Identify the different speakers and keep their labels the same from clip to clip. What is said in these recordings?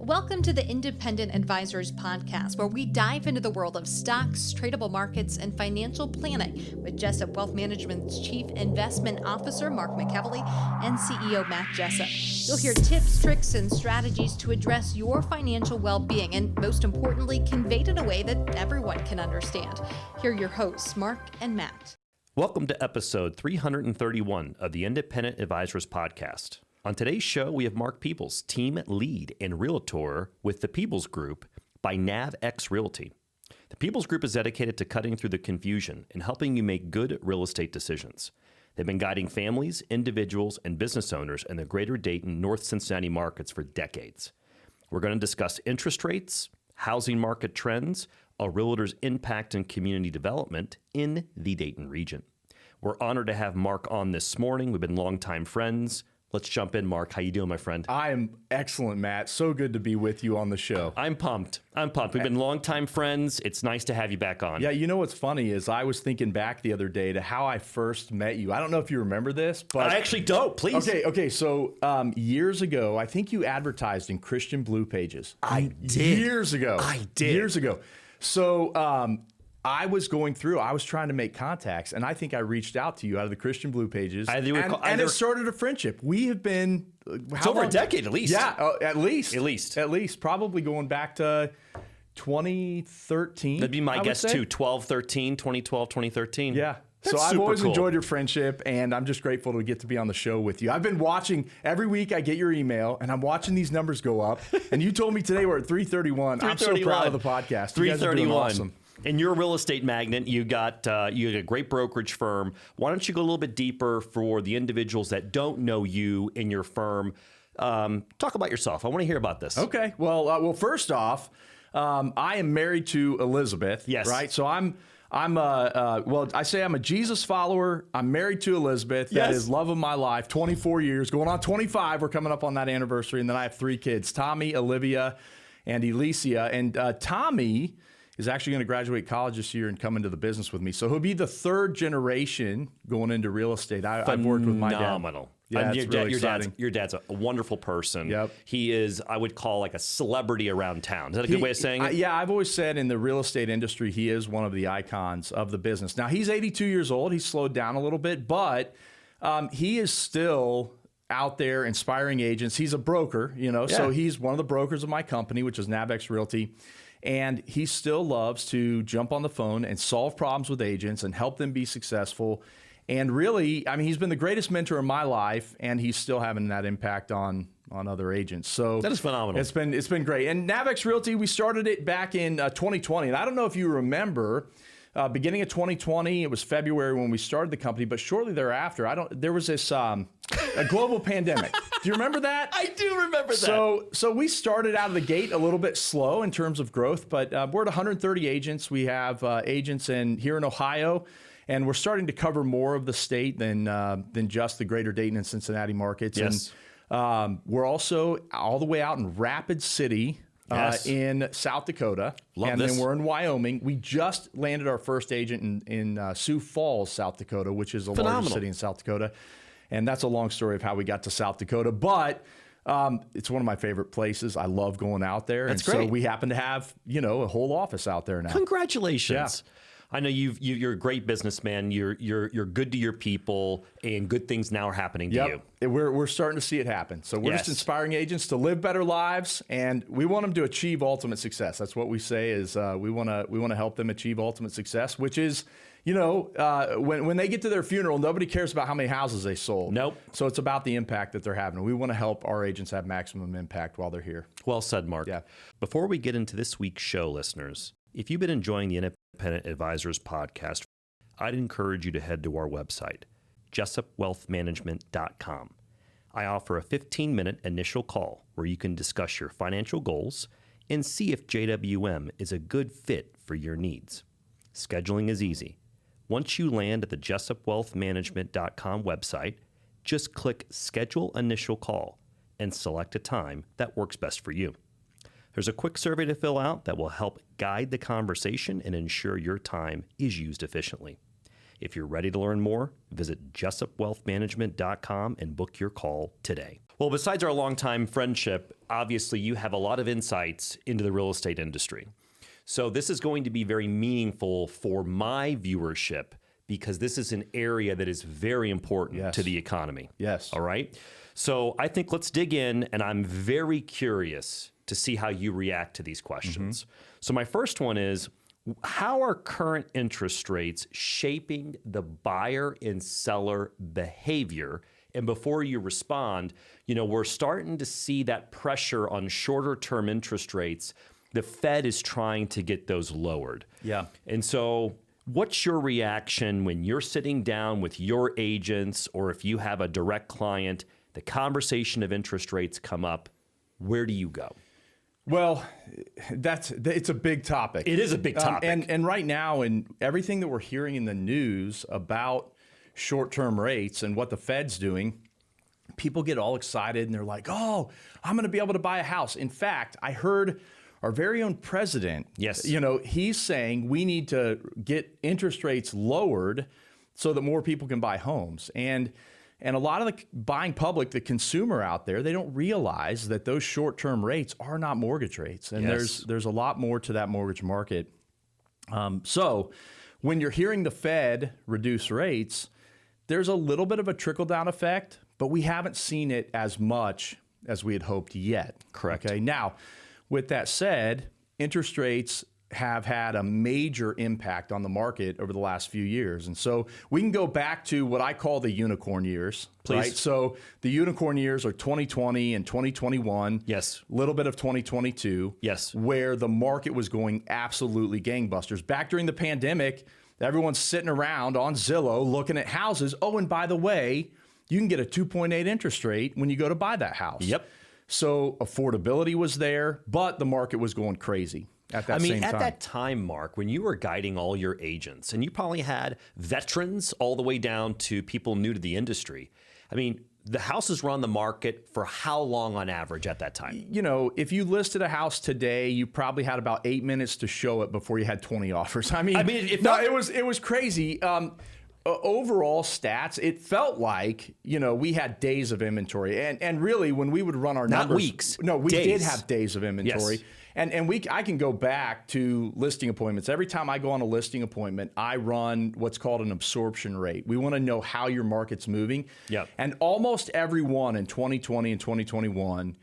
Speaker 1: Welcome to the Independent Advisors Podcast, where we dive into the world of stocks, tradable markets, and financial planning with Jessup Wealth Management's Chief Investment Officer, Mark McEvely, and CEO, Matt Jessup. You'll hear tips, tricks, and strategies to address your financial well-being, and most importantly, conveyed in a way that everyone can understand. Here are your hosts, Mark and Matt.
Speaker 2: Welcome to episode 331 of the Independent Advisors Podcast. On today's show, we have Mark Peebles, team lead and realtor with the Peebles Group by NavX Realty. The Peebles Group is dedicated to cutting through the confusion and helping you make good real estate decisions. They've been guiding families, individuals, and business owners in the greater Dayton, North Cincinnati markets for decades. We're going to discuss interest rates, housing market trends, a realtor's impact in community development in the Dayton region. We're honored to have Mark on this morning. We've been longtime friends. Let's jump in, Mark. How you doing, my friend?
Speaker 3: I am excellent, Matt. So good to be with you on the show.
Speaker 2: I'm pumped. We've been longtime friends. It's nice to have you back on.
Speaker 3: Yeah, you know what's funny is I was thinking back the other day to how I first met you. I don't know if you remember this, but
Speaker 2: I actually don't. Please.
Speaker 3: Okay. So years ago, I think you advertised in Christian Blue Pages.
Speaker 2: I did.
Speaker 3: Years ago. Years ago. So I was trying to make contacts, and I think I reached out to you out of the Christian Blue Pages, and it started a friendship. We have been
Speaker 2: it's over a decade at least.
Speaker 3: Yeah, at least.
Speaker 2: At least.
Speaker 3: Probably going back to 2013.
Speaker 2: That'd be my guess too, 2012, 2013.
Speaker 3: Yeah.
Speaker 2: That's
Speaker 3: so I've always
Speaker 2: cool.
Speaker 3: enjoyed your friendship, and I'm just grateful to get to be on the show with you. I've been watching every week. I get your email, and I'm watching these numbers go up. And you told me today we're at 331. I'm so proud of the podcast.
Speaker 2: 331.
Speaker 3: Awesome.
Speaker 2: And you're a real estate magnate. You got a great brokerage firm. Why don't you go a little bit deeper for the individuals that don't know you in your firm? Talk about yourself. I want to hear about this.
Speaker 3: Okay. Well, first off, I am married to Elizabeth.
Speaker 2: Yes.
Speaker 3: Right. So I say I'm a Jesus follower. I'm married to Elizabeth.
Speaker 2: Yes.
Speaker 3: That is love of my life. 24 years, going on 25. We're coming up on that anniversary. And then I have 3 kids, Tommy, Olivia, and Alicia. And Tommy is actually going to graduate college this year and come into the business with me. So he'll be the 3rd generation going into real estate. I've worked with my dad.
Speaker 2: Phenomenal.
Speaker 3: Yeah, it's really exciting.
Speaker 2: Your dad's a wonderful person.
Speaker 3: Yep.
Speaker 2: He is, I would call, like a celebrity around town. Is that a good way of saying it?
Speaker 3: Yeah, I've always said in the real estate industry, he is one of the icons of the business. Now, he's 82 years old. He's slowed down a little bit, but he is still out there inspiring agents. He's a broker, so he's one of the brokers of my company, which is NavX Realty. And he still loves to jump on the phone and solve problems with agents and help them be successful. And really, he's been the greatest mentor in my life, and he's still having that impact on other agents. So
Speaker 2: that is phenomenal.
Speaker 3: It's been great. And NavX Realty, we started it back in 2020. And I don't know if you remember, beginning of 2020, it was February when we started the company, but shortly thereafter, there was this a global pandemic. Do you remember that?
Speaker 2: I do remember that.
Speaker 3: So we started out of the gate a little bit slow in terms of growth, but we're at 130 agents. We have agents here in Ohio, and we're starting to cover more of the state than just the greater Dayton and Cincinnati markets.
Speaker 2: Yes.
Speaker 3: And we're also all the way out in Rapid City,
Speaker 2: Yes.
Speaker 3: in South Dakota.
Speaker 2: Love this.
Speaker 3: Then we're in Wyoming. We just landed our first agent in Sioux Falls, South Dakota, which is the largest city in South Dakota. And that's a long story of how we got to South Dakota. But it's one of my favorite places. I love going out there.
Speaker 2: That's great.
Speaker 3: So we happen to have, a whole office out there now.
Speaker 2: Congratulations.
Speaker 3: Yeah.
Speaker 2: I know you're a great businessman. You're good to your people, and good things now are happening to you.
Speaker 3: We're starting to see it happen. So we're just inspiring agents to live better lives, and we want them to achieve ultimate success. That's what we say is we want to help them achieve ultimate success, which is, when they get to their funeral, nobody cares about how many houses they sold.
Speaker 2: Nope.
Speaker 3: So it's about the impact that they're having. We want to help our agents have maximum impact while they're here.
Speaker 2: Well said, Mark.
Speaker 3: Yeah.
Speaker 2: Before we get into this week's show, listeners, if you've been enjoying the Independent Advisors Podcast, I'd encourage you to head to our website, jessupwealthmanagement.com. I offer a 15-minute initial call where you can discuss your financial goals and see if JWM is a good fit for your needs. Scheduling is easy. Once you land at the jessupwealthmanagement.com website, just click Schedule Initial Call and select a time that works best for you. There's a quick survey to fill out that will help guide the conversation and ensure your time is used efficiently. If you're ready to learn more, visit jessupwealthmanagement.com and book your call today. Well, besides our longtime friendship, obviously you have a lot of insights into the real estate industry. So this is going to be very meaningful for my viewership because this is an area that is very important to the economy.
Speaker 3: Yes.
Speaker 2: All right. So I think let's dig in, and I'm very curious to see how you react to these questions. So my first one is, how are current interest rates shaping the buyer and seller behavior? And before you respond, we're starting to see that pressure on shorter term interest rates. The Fed is trying to get those lowered.
Speaker 3: Yeah.
Speaker 2: And so what's your reaction when you're sitting down with your agents, or if you have a direct client, the conversation of interest rates come up? Where do you go?
Speaker 3: Well, it's a big topic.
Speaker 2: It is a big topic.
Speaker 3: And right now, and everything that we're hearing in the news about short-term rates and what the Fed's doing, people get all excited and they're like, oh, I'm going to be able to buy a house. In fact, I heard our very own president, he's saying we need to get interest rates lowered so that more people can buy homes. And a lot of the buying public, the consumer out there, they don't realize that those short-term rates are not mortgage rates. And there's a lot more to that mortgage market. So when you're hearing the Fed reduce rates, there's a little bit of a trickle-down effect, but we haven't seen it as much as we had hoped yet.
Speaker 2: Correct.
Speaker 3: Okay. Now, with that said, interest rates have had a major impact on the market over the last few years. And so we can go back to what I call the unicorn years.
Speaker 2: Please.
Speaker 3: Right? So the unicorn years are 2020 and 2021.
Speaker 2: Yes.
Speaker 3: A little bit of 2022.
Speaker 2: Yes.
Speaker 3: Where the market was going absolutely gangbusters. Back during the pandemic, everyone's sitting around on Zillow looking at houses. Oh, and by the way, you can get a 2.8 interest rate when you go to buy that house.
Speaker 2: Yep.
Speaker 3: So affordability was there, but the market was going crazy at that same time.
Speaker 2: At that time, Mark, when you were guiding all your agents, and you probably had veterans all the way down to people new to the industry, the houses were on the market for how long on average at that time?
Speaker 3: If you listed a house today, you probably had about 8 minutes to show it before you had 20 offers. It was crazy. Overall stats, it felt like, we had days of inventory. And really, when we would run our numbers...
Speaker 2: Not weeks.
Speaker 3: No, we
Speaker 2: days.
Speaker 3: did have days of inventory.
Speaker 2: Yes.
Speaker 3: And I can go back to listing appointments. Every time I go on a listing appointment, I run what's called an absorption rate. We want to know how your market's moving.
Speaker 2: Yep.
Speaker 3: And almost everyone in 2020 and 2021,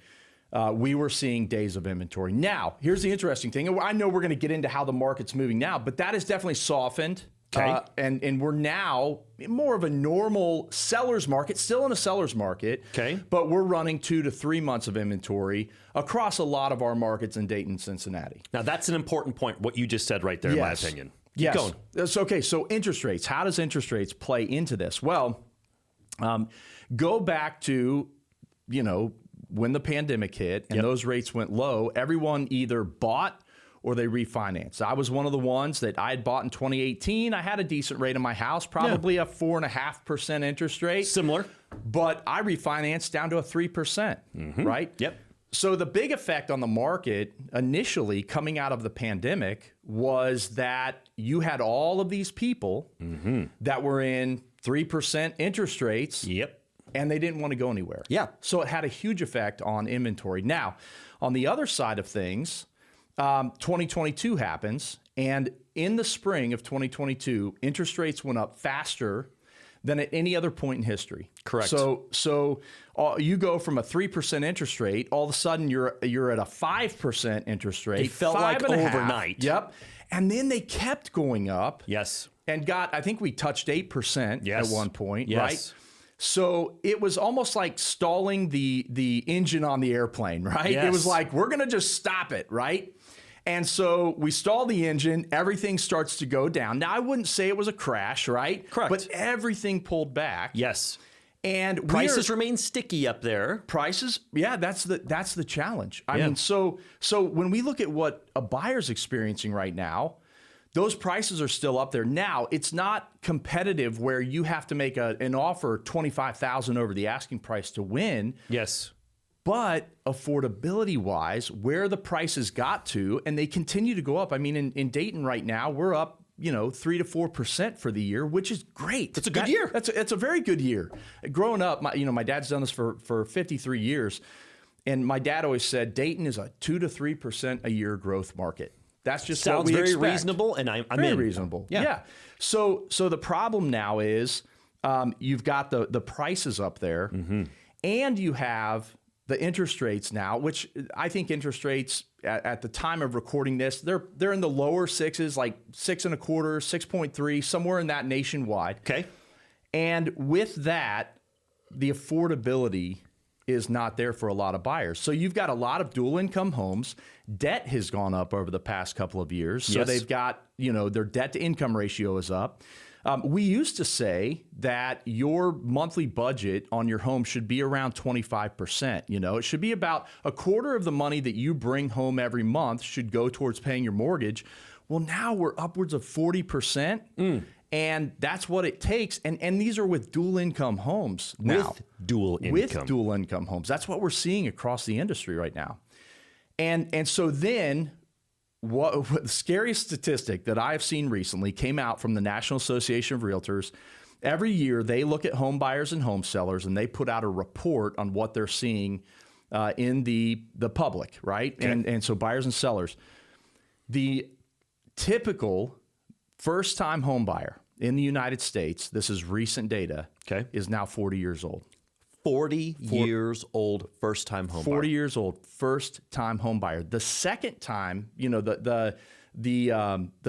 Speaker 3: we were seeing days of inventory. Now, here's the interesting thing. I know we're going to get into how the market's moving now, but that has definitely softened.
Speaker 2: Okay.
Speaker 3: And we're now more of a normal seller's market, still in a seller's market.
Speaker 2: Okay.
Speaker 3: But we're running 2 to 3 months of inventory across a lot of our markets in Dayton, Cincinnati.
Speaker 2: Now, that's an important point, what you just said right there, in my opinion.
Speaker 3: Yes.
Speaker 2: Keep going.
Speaker 3: That's okay. So interest rates, how does interest rates play into this? Well, go back to, when the pandemic hit and those rates went low, everyone either bought or they refinanced. I was one of the ones that I had bought in 2018. I had a decent rate in my house, probably a 4.5% interest rate.
Speaker 2: Similar.
Speaker 3: But I refinanced down to a 3%, right?
Speaker 2: Yep.
Speaker 3: So the big effect on the market initially coming out of the pandemic was that you had all of these people that were in 3% interest rates.
Speaker 2: Yep.
Speaker 3: And they didn't want to go anywhere.
Speaker 2: Yeah.
Speaker 3: So it had a huge effect on inventory. Now, on the other side of things, 2022 happens, and in the spring of 2022, interest rates went up faster than at any other point in history.
Speaker 2: Correct.
Speaker 3: So you go from a 3% interest rate, all of a sudden you're at a 5% interest rate.
Speaker 2: It felt like overnight.
Speaker 3: Yep. And then they kept going up.
Speaker 2: Yes.
Speaker 3: And I think we touched 8% at one point,
Speaker 2: yes.
Speaker 3: right? So it was almost like stalling the engine on the airplane, right?
Speaker 2: Yes.
Speaker 3: It was like, we're going to just stop it, right? And so we stall the engine, everything starts to go down. Now, I wouldn't say it was a crash, right?
Speaker 2: Correct.
Speaker 3: But everything pulled back.
Speaker 2: Yes.
Speaker 3: And
Speaker 2: prices remain sticky up there.
Speaker 3: Prices, yeah, that's the challenge. I mean, so when we look at what a buyer's experiencing right now, those prices are still up there. Now, it's not competitive where you have to make an offer $25,000 over the asking price to win.
Speaker 2: Yes.
Speaker 3: But affordability-wise, where the prices got to, and they continue to go up. I mean, in Dayton right now, we're up 3 to 4% for the year, which is great.
Speaker 2: That's a good year.
Speaker 3: It's a very good year. Growing up, my dad's done this for 53 years. And my dad always said Dayton is a 2 to 3% a year growth market. That's just
Speaker 2: sounds
Speaker 3: what we
Speaker 2: very
Speaker 3: expect.
Speaker 2: Reasonable, and I'm
Speaker 3: very
Speaker 2: in.
Speaker 3: reasonable.
Speaker 2: Yeah.
Speaker 3: So the problem now is you've got the prices up there, and you have the interest rates now, which I think interest rates at the time of recording this, they're in the lower sixes, like 6.25, 6.3, somewhere in that nationwide.
Speaker 2: Okay.
Speaker 3: And with that, the affordability is not there for a lot of buyers. So you've got a lot of dual income homes. Debt has gone up over the past couple of years. So
Speaker 2: Yes.
Speaker 3: they've got, their debt to income ratio is up. We used to say that your monthly budget on your home should be around 25%. It should be about a quarter of the money that you bring home every month should go towards paying your mortgage. Well, now we're upwards of 40%. And that's what it takes. And these are with dual income homes now.
Speaker 2: With dual income.
Speaker 3: With dual income homes. That's what we're seeing across the industry right now. And so then what the scariest statistic that I've seen recently came out from the National Association of Realtors. Every year they look at home buyers and home sellers, and they put out a report on what they're seeing in the public, right?
Speaker 2: Okay.
Speaker 3: And so buyers and sellers. The typical first-time home buyer in the United States, this is recent data,
Speaker 2: Okay.
Speaker 3: is now 40 years old.
Speaker 2: 40 years old, first-time home
Speaker 3: 40
Speaker 2: buyer.
Speaker 3: years old, first-time home buyer. The second time, the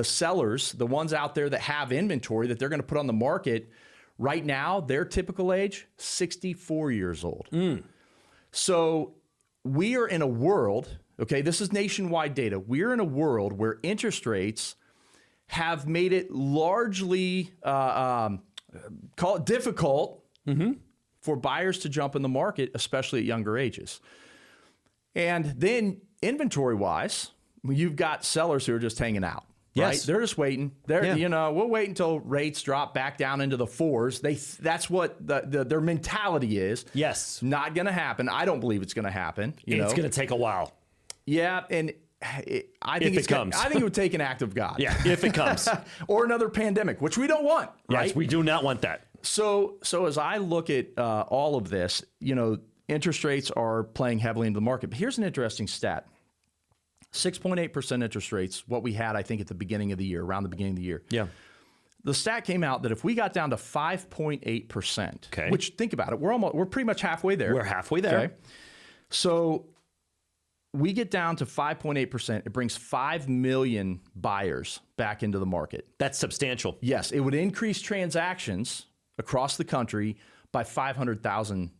Speaker 3: sellers, the ones out there that have inventory that they're going to put on the market, right now, their typical age, 64 years old. So we are in a world, okay, this is nationwide data. We're in a world where interest rates have made it largely, call it difficult, for buyers to jump in the market, especially at younger ages. And then inventory-wise, you've got sellers who are just hanging out.
Speaker 2: Yes.
Speaker 3: Right? They're just waiting. We'll wait until rates drop back down into the 4s. That's what their mentality is.
Speaker 2: Yes.
Speaker 3: Not going to happen. I don't believe it's going to happen.
Speaker 2: It's going to take a while.
Speaker 3: Yeah, and I think
Speaker 2: If it comes.
Speaker 3: I think it would take an act of God.
Speaker 2: Yeah, if it comes.
Speaker 3: Or another pandemic, which we don't want. Right?
Speaker 2: Yes, we do not want that.
Speaker 3: So as I look at all of this, interest rates are playing heavily into the market. But here's an interesting stat. 6.8% interest rates, what we had, I think, at the beginning of the year, around the beginning of the year.
Speaker 2: Yeah.
Speaker 3: The stat came out that if we got down to 5.8%,
Speaker 2: Okay.
Speaker 3: which, think about it, we're pretty much halfway there.
Speaker 2: We're halfway there.
Speaker 3: Okay. So we get down to 5.8%. It brings 5 million buyers back into the market.
Speaker 2: That's substantial.
Speaker 3: Yes, it would increase transactions across the country by 500,000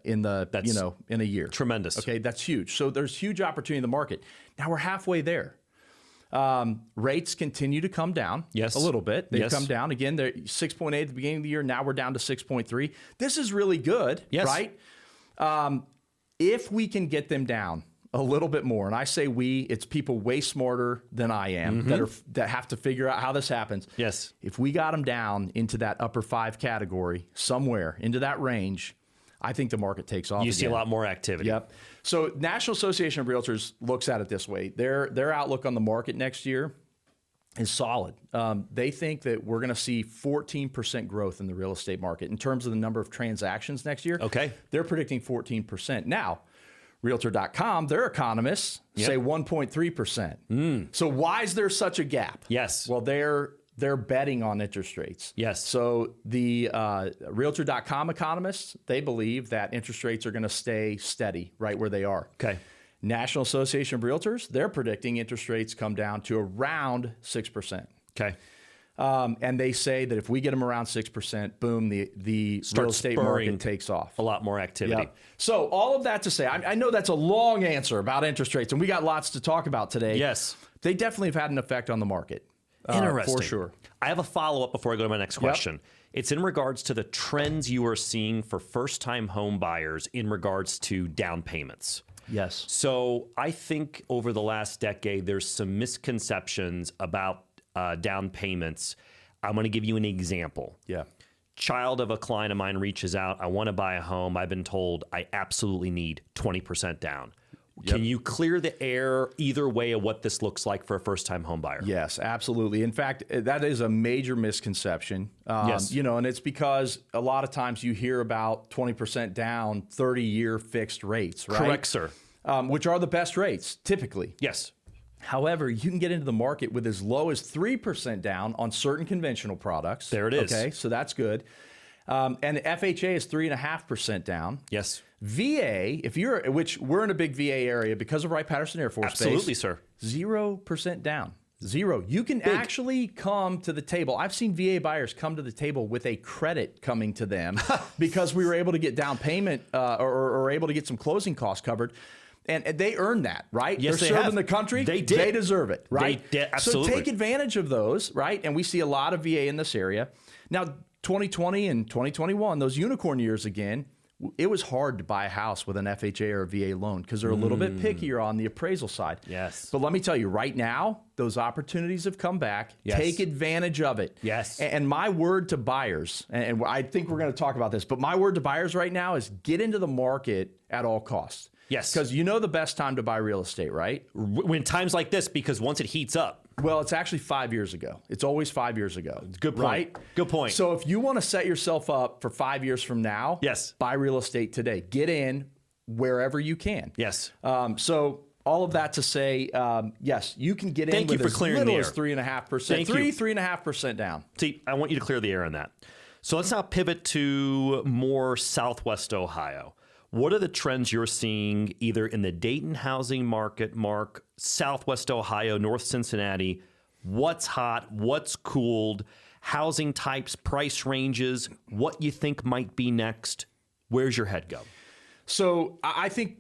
Speaker 3: in a year.
Speaker 2: Tremendous.
Speaker 3: Okay, that's huge. So there's huge opportunity in the market. Now we're halfway there. Rates continue to come down.
Speaker 2: Yes.
Speaker 3: A little bit. They've
Speaker 2: Yes.
Speaker 3: come down. Again, they're 6.8 at the beginning of the year. Now we're down to 6.3. This is really good,
Speaker 2: Yes.
Speaker 3: right? If we can get them down a little bit more, and I say we, it's people way smarter than I am that have to figure out how this happens.
Speaker 2: Yes.
Speaker 3: If we got them down into that upper 5 category, somewhere into that range, I think the market takes off.
Speaker 2: You see a lot more activity.
Speaker 3: Yep. So National Association of Realtors looks at it this way. Their outlook on the market next year is solid. They think that we're going to see 14% growth in the real estate market in terms of the number of transactions next year.
Speaker 2: Okay.
Speaker 3: They're predicting 14%. Now, Realtor.com, their economists say 1.3%. So why is there such a gap?
Speaker 2: Yes.
Speaker 3: Well, they're betting on interest rates.
Speaker 2: Yes.
Speaker 3: So the Realtor.com economists, they believe that interest rates are going to stay steady right where they are.
Speaker 2: Okay.
Speaker 3: National Association of Realtors, they're predicting interest rates come down to around 6%.
Speaker 2: Okay.
Speaker 3: And they say that if we get them around 6%, boom, the real estate
Speaker 2: spurring
Speaker 3: market takes off.
Speaker 2: A lot more activity.
Speaker 3: Yep. So all of that to say, I know that's a long answer about interest rates, and we got lots to talk about today.
Speaker 2: Yes.
Speaker 3: They definitely have had an effect on the market.
Speaker 2: Interesting.
Speaker 3: For sure.
Speaker 2: I have a follow-up before I go to my next question. It's in regards to the trends you are seeing for first-time home buyers in regards to down payments.
Speaker 3: Yes.
Speaker 2: So I think over the last decade, there's some misconceptions about down payments. I'm going to give you an example.
Speaker 3: Yeah.
Speaker 2: Child of a client of mine reaches out. I want to buy a home. I've been told I absolutely need 20% down. Can you clear the air either way of what this looks like for a first-time home buyer?
Speaker 3: Yes, absolutely. In fact, that is a major misconception.
Speaker 2: Yes.
Speaker 3: And it's because a lot of times you hear about 20% down, 30-year fixed rates, right?
Speaker 2: Correct, sir.
Speaker 3: Which are the best rates, typically.
Speaker 2: Yes.
Speaker 3: However, you can get into the market with as low as 3% down on certain conventional products.
Speaker 2: There it is.
Speaker 3: Okay, so that's good. And the FHA is 3.5% down.
Speaker 2: Yes.
Speaker 3: VA, which we're in a big VA area because of Wright-Patterson Air Force Base.
Speaker 2: Absolutely, sir.
Speaker 3: 0% down. Zero. You can actually come to the table. I've seen VA buyers come to the table with a credit coming to them because we were able to get down payment or able to get some closing costs covered. And they earned that, right?
Speaker 2: Yes,
Speaker 3: They're
Speaker 2: they
Speaker 3: serving
Speaker 2: have.
Speaker 3: the country.
Speaker 2: They did.
Speaker 3: They deserve it, right?
Speaker 2: They did, absolutely.
Speaker 3: So take advantage of those, right? And we see a lot of VA in this area. Now, 2020 and 2021, those unicorn years again, it was hard to buy a house with an FHA or a VA loan because they're a little bit pickier on the appraisal side.
Speaker 2: Yes.
Speaker 3: But let me tell you, right now, those opportunities have come back.
Speaker 2: Yes.
Speaker 3: Take advantage of it.
Speaker 2: Yes.
Speaker 3: And my word to buyers, and I think we're going to talk about this, but my word to buyers right now is get into the market at all costs.
Speaker 2: Yes.
Speaker 3: Because you know the best time to buy real estate, right?
Speaker 2: When times like this, because once it heats up.
Speaker 3: Well, it's actually 5 years ago. It's always 5 years ago.
Speaker 2: Good point.
Speaker 3: Right?
Speaker 2: Good point.
Speaker 3: So if you want to set yourself up for 5 years from now,
Speaker 2: yes,
Speaker 3: buy real estate today. Get in wherever you can.
Speaker 2: Yes.
Speaker 3: So all of that to say, yes, you can get in with as little as 3.5%. 3.5% down.
Speaker 2: See, I want you to clear the air on that. So let's now pivot to more Southwest Ohio. What are the trends you're seeing either in the Dayton housing market, Mark, Southwest Ohio, North Cincinnati? What's hot? What's cooled? Housing types, price ranges, what you think might be next? Where's your head go?
Speaker 3: So I think,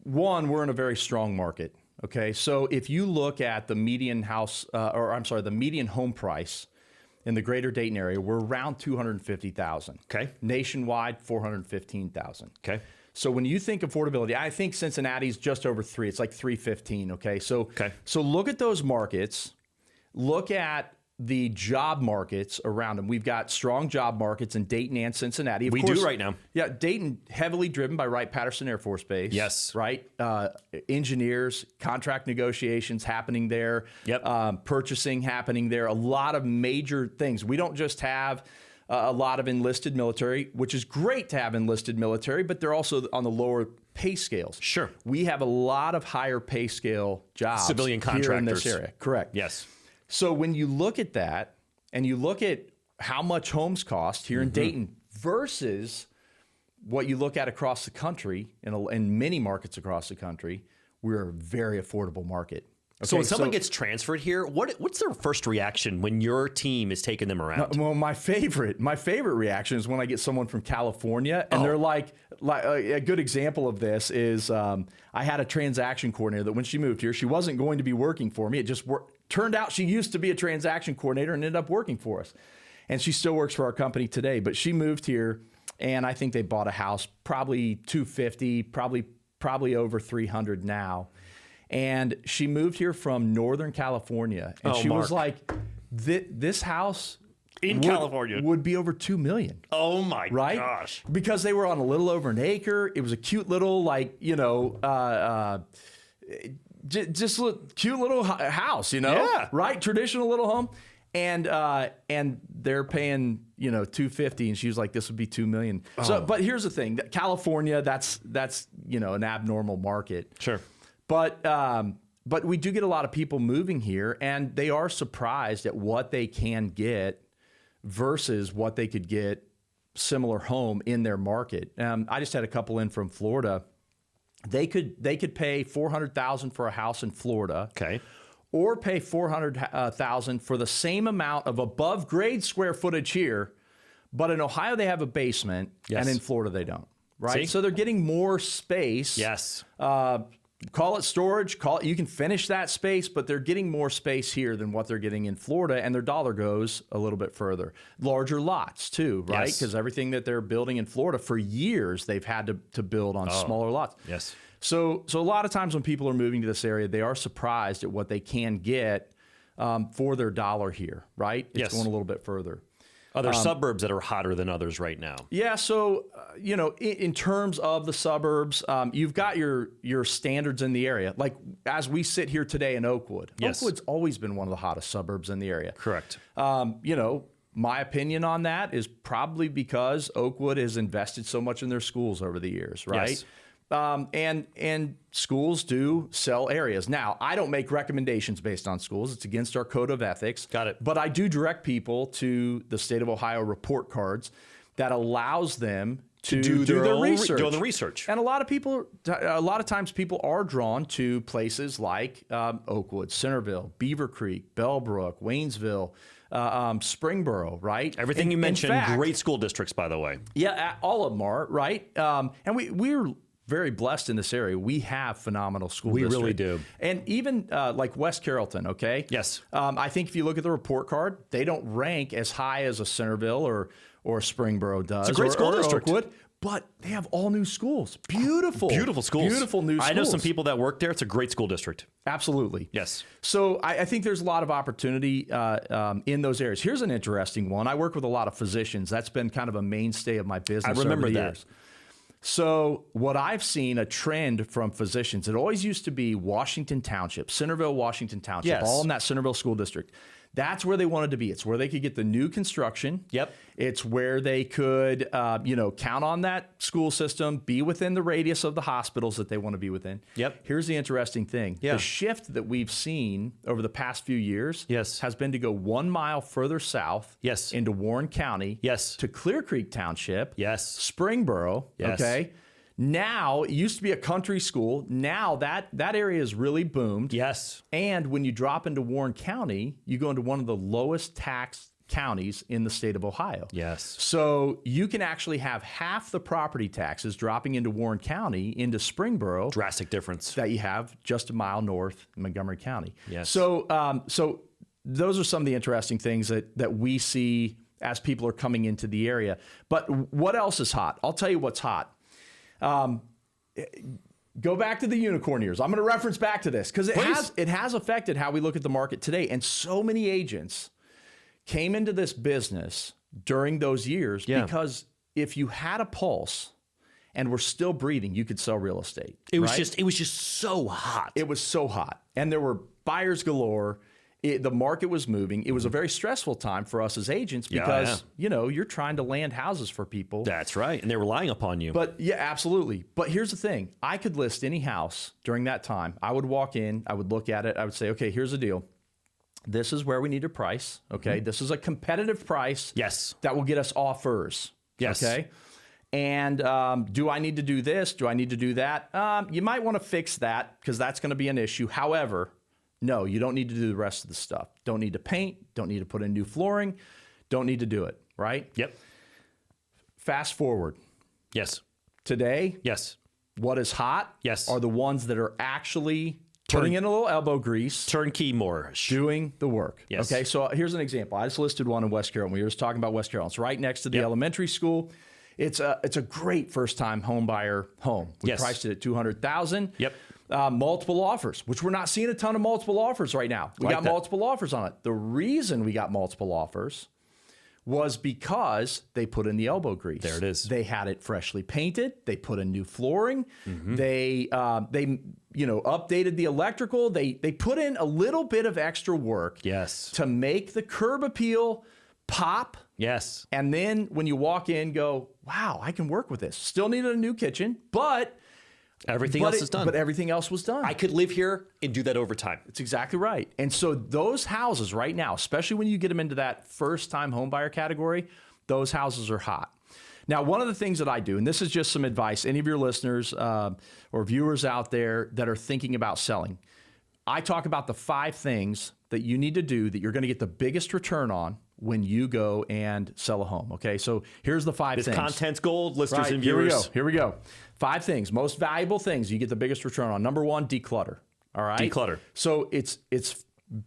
Speaker 3: one, we're in a very strong market. Okay, so if you look at the median the median home price in the greater Dayton area, we're around $250,000.
Speaker 2: Okay.
Speaker 3: Nationwide, $415,000.
Speaker 2: Okay.
Speaker 3: So when you think affordability, I think Cincinnati's just over 3. It's like 315. Okay. So look at those markets. Look at the job markets around them. We've got strong job markets in Dayton and Cincinnati. Of course,
Speaker 2: do right now.
Speaker 3: Yeah, Dayton heavily driven by Wright-Patterson Air Force Base.
Speaker 2: Yes.
Speaker 3: Right? Engineers, contract negotiations happening there.
Speaker 2: Yep.
Speaker 3: Purchasing happening there. A lot of major things. We don't just have a lot of enlisted military, which is great to have enlisted military, but they're also on the lower pay scales.
Speaker 2: Sure.
Speaker 3: We have a lot of higher pay scale jobs.
Speaker 2: Civilian contractors.
Speaker 3: Here in this area. Correct.
Speaker 2: Yes.
Speaker 3: So when you look at that and you look at how much homes cost here in Dayton versus what you look at across the country, in many markets across the country, we're a very affordable market. Okay,
Speaker 2: so when someone gets transferred here, what's their first reaction when your team is taking them around?
Speaker 3: Well, my favorite reaction is when I get someone from California and they're like a good example of this is I had a transaction coordinator that when she moved here, she wasn't going to be working for me. It just turned out she used to be a transaction coordinator and ended up working for us. And she still works for our company today, but she moved here and I think they bought a house probably 250, probably over 300 now. And she moved here from Northern California. And she was like, this house
Speaker 2: in California
Speaker 3: would be over $2 million.
Speaker 2: Oh my gosh.
Speaker 3: Because they were on a little over an acre. It was a cute little, just cute little house,
Speaker 2: Yeah.
Speaker 3: right? Traditional little home. And they're paying, $250, and she was like, this would be $2 million. Oh. So, but here's the thing, California, that's an abnormal market.
Speaker 2: Sure.
Speaker 3: But we do get a lot of people moving here, and they are surprised at what they can get versus what they could get similar home in their market. I just had a couple in from Florida. They could pay $400,000 for a house in Florida,
Speaker 2: okay,
Speaker 3: or pay $400,000 for the same amount of above grade square footage here, but in Ohio they have a basement,
Speaker 2: yes,
Speaker 3: and in Florida they don't. Right,
Speaker 2: see?
Speaker 3: So they're getting more space.
Speaker 2: Yes.
Speaker 3: Call it storage, you can finish that space, but they're getting more space here than what they're getting in Florida, and their dollar goes a little bit further. Larger lots too, right? Because everything that they're building in Florida for years, they've had to build on smaller lots.
Speaker 2: Yes.
Speaker 3: So a lot of times when people are moving to this area, they are surprised at what they can get for their dollar here, right? It's going a little bit further.
Speaker 2: Are there suburbs that are hotter than others right now?
Speaker 3: Yeah, so in terms of the suburbs, you've got your standards in the area. Like as we sit here today in Oakwood,
Speaker 2: Yes.
Speaker 3: Oakwood's always been one of the hottest suburbs in the area.
Speaker 2: Correct.
Speaker 3: My opinion on that is probably because Oakwood has invested so much in their schools over the years, right?
Speaker 2: Yes.
Speaker 3: And schools do sell areas. Now, I don't make recommendations based on schools. It's against our code of ethics.
Speaker 2: Got it.
Speaker 3: But I do direct people to the state of Ohio report cards that allows them to do their research.
Speaker 2: Doing the research.
Speaker 3: And a lot of times people are drawn to places like Oakwood, Centerville, Beaver Creek, Bellbrook, Waynesville, Springboro, right?
Speaker 2: Everything you
Speaker 3: In
Speaker 2: mentioned,
Speaker 3: fact,
Speaker 2: great school districts, by the way.
Speaker 3: yeah, all of them are, right? And we're very blessed in this area. We have phenomenal school districts.
Speaker 2: We really do.
Speaker 3: And even like West Carrollton, okay?
Speaker 2: Yes.
Speaker 3: I think if you look at the report card, they don't rank as high as a Centerville or Springboro does.
Speaker 2: It's a great school
Speaker 3: or
Speaker 2: district.
Speaker 3: Oakwood, but they have all new schools. Beautiful.
Speaker 2: Beautiful schools.
Speaker 3: Beautiful new schools.
Speaker 2: I know some people that work there. It's a great school district.
Speaker 3: Absolutely.
Speaker 2: Yes.
Speaker 3: So I think there's a lot of opportunity in those areas. Here's an interesting one. I work with a lot of physicians. That's been kind of a mainstay of my business
Speaker 2: remember
Speaker 3: over the
Speaker 2: that.
Speaker 3: years. So what I've seen a trend from physicians, it always used to be Washington Township, Centerville, Washington Township,
Speaker 2: Yes.
Speaker 3: all in that Centerville school district. That's where they wanted to be. It's where they could get the new construction.
Speaker 2: Yep.
Speaker 3: It's where they could, count on that school system, be within the radius of the hospitals that they want to be within.
Speaker 2: Yep.
Speaker 3: Here's the interesting thing.
Speaker 2: Yeah.
Speaker 3: The shift that we've seen over the past few years
Speaker 2: Yes.
Speaker 3: has been to go 1 mile further south
Speaker 2: Yes.
Speaker 3: into Warren County
Speaker 2: Yes.
Speaker 3: to Clear Creek Township,
Speaker 2: Yes.
Speaker 3: Springboro,
Speaker 2: Yes.
Speaker 3: okay? Now, it used to be a country school. Now that area has really boomed.
Speaker 2: Yes.
Speaker 3: And when you drop into Warren County, you go into one of the lowest tax counties in the state of Ohio.
Speaker 2: Yes.
Speaker 3: So you can actually have half the property taxes dropping into Warren County, into Springboro,
Speaker 2: Drastic difference.
Speaker 3: that you have just a mile north in Montgomery County.
Speaker 2: Yes.
Speaker 3: So those are some of the interesting things that we see as people are coming into the area. But what else is hot? I'll tell you what's hot. Go back to the unicorn years. I'm going to reference back to this because it has affected how we look at the market today. And so many agents came into this business during those years because if you had a pulse and were still breathing, you could sell real estate.
Speaker 2: It was
Speaker 3: right?
Speaker 2: just so hot.
Speaker 3: It was so hot, and there were buyers galore. The market was moving. It was a very stressful time for us as agents because, you're trying to land houses for people.
Speaker 2: That's right. And they're relying upon you.
Speaker 3: But yeah, absolutely. But here's the thing. I could list any house during that time. I would walk in, I would look at it. I would say, okay, here's the deal. This is where we need to price. Okay.
Speaker 2: Mm-hmm.
Speaker 3: This is a competitive price.
Speaker 2: Yes.
Speaker 3: That will get us offers.
Speaker 2: Yes.
Speaker 3: Okay. And do I need to do this? Do I need to do that? You might want to fix that because that's going to be an issue. However, no, you don't need to do the rest of the stuff. Don't need to paint. Don't need to put in new flooring. Don't need to do it, right?
Speaker 2: Yep.
Speaker 3: Fast forward.
Speaker 2: Yes.
Speaker 3: Today,
Speaker 2: Yes.
Speaker 3: what is hot
Speaker 2: Yes.
Speaker 3: are the ones that are actually putting in a little elbow grease,
Speaker 2: Turnkey more.
Speaker 3: doing the work.
Speaker 2: Yes.
Speaker 3: Okay, so here's an example. I just listed one in West Carrollton. We were just talking about West Carrollton. It's right next to the elementary school. It's a great first-time home buyer home. We priced it at $200,000.
Speaker 2: Yep.
Speaker 3: Multiple offers, which we're not seeing a ton of multiple offers right now. We got multiple offers on it. The reason we got multiple offers was because they put in the elbow grease.
Speaker 2: There it is.
Speaker 3: They had it freshly painted. They put in new flooring.
Speaker 2: Mm-hmm.
Speaker 3: They updated the electrical. They put in a little bit of extra work.
Speaker 2: Yes.
Speaker 3: To make the curb appeal pop.
Speaker 2: Yes.
Speaker 3: And then when you walk in, go, wow, I can work with this. Still needed a new kitchen, but
Speaker 2: Everything else is done.
Speaker 3: But everything else was done.
Speaker 2: I could live here and do that over time.
Speaker 3: It's exactly right. And so those houses right now, especially when you get them into that first-time homebuyer category, those houses are hot. Now, one of the things that I do, and this is just some advice, any of your listeners or viewers out there that are thinking about selling, I talk about the 5 things that you need to do that you're going to get the biggest return on when you go and sell a home. Okay, so here's the 5 things.
Speaker 2: This content's gold, listeners
Speaker 3: Right,
Speaker 2: and viewers.
Speaker 3: Here we go. 5 things, most valuable things you get the biggest return on. Number 1, declutter. All right?
Speaker 2: Declutter.
Speaker 3: So it's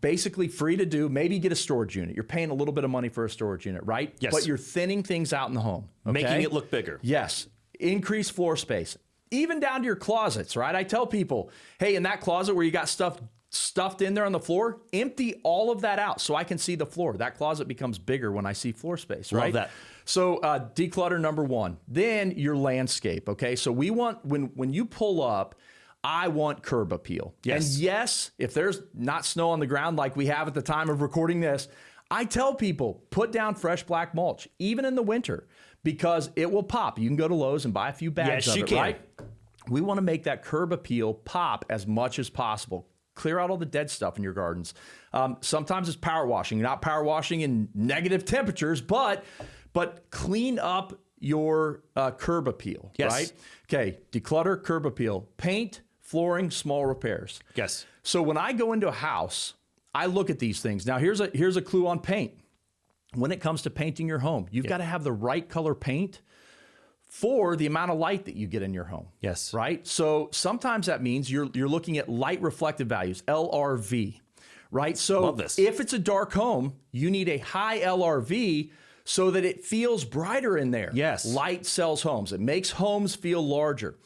Speaker 3: basically free to do. Maybe get a storage unit. You're paying a little bit of money for a storage unit, right?
Speaker 2: Yes.
Speaker 3: But you're thinning things out in the home. Okay?
Speaker 2: Making it look bigger.
Speaker 3: Yes. Increase floor space. even down to your closets, right? I tell people, hey, in that closet where you got stuff stuffed in there on the floor, empty all of that out so I can see the floor. That closet becomes bigger when I see floor space, right?
Speaker 2: Love that.
Speaker 3: So declutter number one. Then your landscape, okay? So we want, when you pull up, I want curb appeal.
Speaker 2: Yes.
Speaker 3: And yes, if there's not snow on the ground like we have at the time of recording this, I tell people, put down fresh black mulch, even in the winter, because it will pop. You can go to Lowe's and buy a few bags of it, right? We want to make that curb appeal pop as much as possible. Clear out all the dead stuff in your gardens. Sometimes it's power washing. Not power washing in negative temperatures, but clean up your curb appeal,
Speaker 2: yes.
Speaker 3: right? Okay, declutter, curb appeal, paint, flooring, small repairs.
Speaker 2: Yes.
Speaker 3: So when I go into a house, I look at these things. Now, here's a clue on paint. When it comes to painting your home, you've got to have the right color paint for the amount of light that you get in your home.
Speaker 2: Yes.
Speaker 3: Right? So sometimes that means you're looking at light reflective values, LRV, right? So
Speaker 2: Love this.
Speaker 3: If it's a dark home, you need a high LRV so that it feels brighter in there.
Speaker 2: Yes.
Speaker 3: Light sells homes. It makes homes feel larger.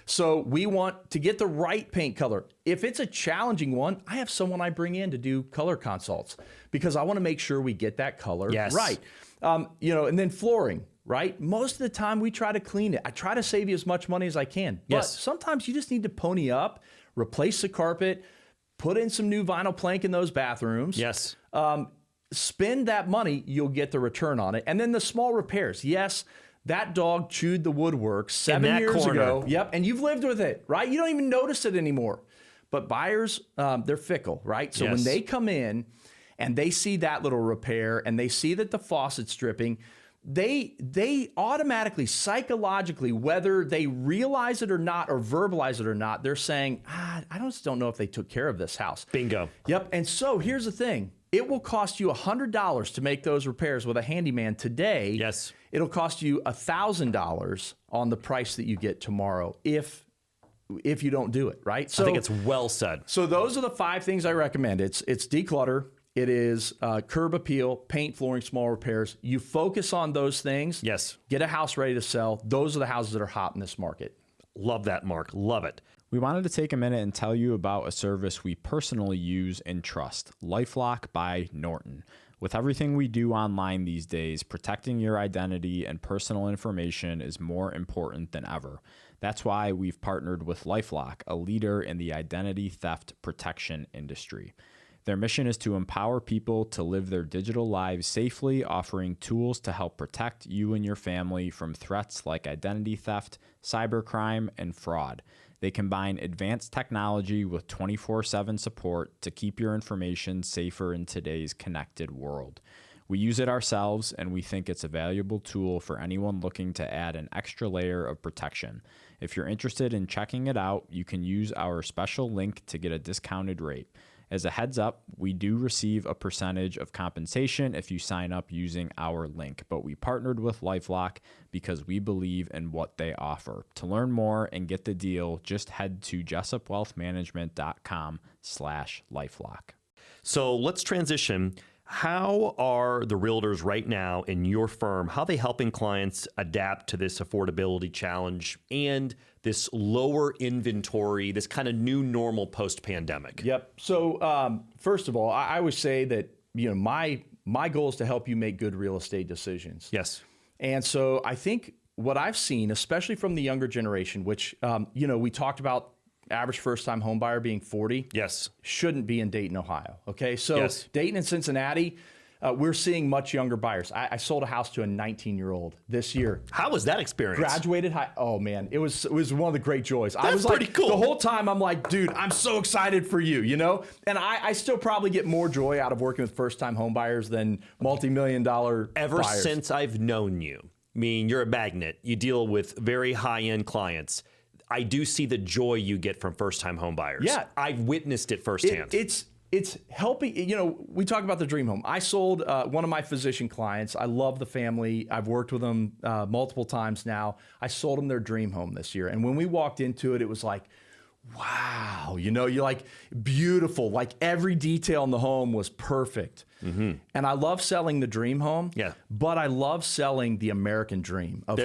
Speaker 3: So we want to get the right paint color. If it's a challenging one, I have someone I bring in to do color consults because I want to make sure we get that color
Speaker 2: yes.
Speaker 3: right. And then flooring, right? Most of the time we try to clean it. I try to save you as much money as I can. But
Speaker 2: yes.
Speaker 3: sometimes you just need to pony up, replace the carpet, put in some new vinyl plank in those bathrooms.
Speaker 2: Yes.
Speaker 3: Spend that money, you'll get the return on it. And then the small repairs. Yes, that dog chewed the woodwork 7 years ago. Yep, and you've lived with it, right? You don't even notice it anymore. But buyers, they're fickle, right? So when they come in and they see that little repair and they see that the faucet's dripping, they automatically, psychologically, whether they realize it or not or verbalize it or not, they're saying, I just don't know if they took care of this house.
Speaker 2: Bingo.
Speaker 3: Yep, and so here's the thing. It will cost you $100 to make those repairs with a handyman today.
Speaker 2: Yes.
Speaker 3: It'll cost you $1,000 on the price that you get tomorrow if you don't do it, right? So
Speaker 2: I think it's well said.
Speaker 3: So those are the 5 things I recommend. It's declutter. It is curb appeal, paint, flooring, small repairs. You focus on those things.
Speaker 2: Yes.
Speaker 3: Get a house ready to sell. Those are the houses that are hot in this market.
Speaker 2: Love that, Mark. Love it.
Speaker 4: We wanted to take a minute and tell you about a service we personally use and trust, LifeLock by Norton. With everything we do online these days, protecting your identity and personal information is more important than ever. That's why we've partnered with LifeLock, a leader in the identity theft protection industry. Their mission is to empower people to live their digital lives safely, offering tools to help protect you and your family from threats like identity theft, cybercrime, and fraud. They combine advanced technology with 24/7 support to keep your information safer in today's connected world. We use it ourselves, and we think it's a valuable tool for anyone looking to add an extra layer of protection. If you're interested in checking it out, you can use our special link to get a discounted rate. As a heads up, we do receive a percentage of compensation if you sign up using our link, but we partnered with LifeLock because we believe in what they offer. To learn more and get the deal, just head to jessupwealthmanagement.com/LifeLock.
Speaker 2: So let's transition. How are the realtors right now in your firm, how are they helping clients adapt to this affordability challenge and this lower inventory, this kind of new normal post-pandemic?
Speaker 3: Yep. So first of all, I always say that my goal is to help you make good real estate decisions.
Speaker 2: Yes.
Speaker 3: And so I think what I've seen, especially from the younger generation, which we talked about average first-time home buyer being 40.
Speaker 2: Yes.
Speaker 3: Shouldn't be in Dayton, Ohio. Okay. So
Speaker 2: yes.
Speaker 3: Dayton and Cincinnati, we're seeing much younger buyers. I sold a house to a 19-year-old this year.
Speaker 2: How was that experience?
Speaker 3: Graduated high. Oh man, it was one of the great joys.
Speaker 2: That's
Speaker 3: I was
Speaker 2: pretty
Speaker 3: like,
Speaker 2: cool.
Speaker 3: The whole time I'm like, dude, I'm so excited for you, And I still probably get more joy out of working with first-time home buyers than multi-million-dollar
Speaker 2: Ever
Speaker 3: buyers.
Speaker 2: since I've known you, meaning you're a magnet, you deal with very high-end clients. I do see the joy you get from first-time home buyers.
Speaker 3: Yeah.
Speaker 2: I've witnessed it firsthand.
Speaker 3: It's helping, we talk about the dream home. I sold one of my physician clients. I love the family. I've worked with them multiple times now. I sold them their dream home this year. And when we walked into it, it was like, wow, you're like, beautiful. Like every detail in the home was perfect. And I love selling the dream home.
Speaker 2: Yeah.
Speaker 3: But I love selling the American dream of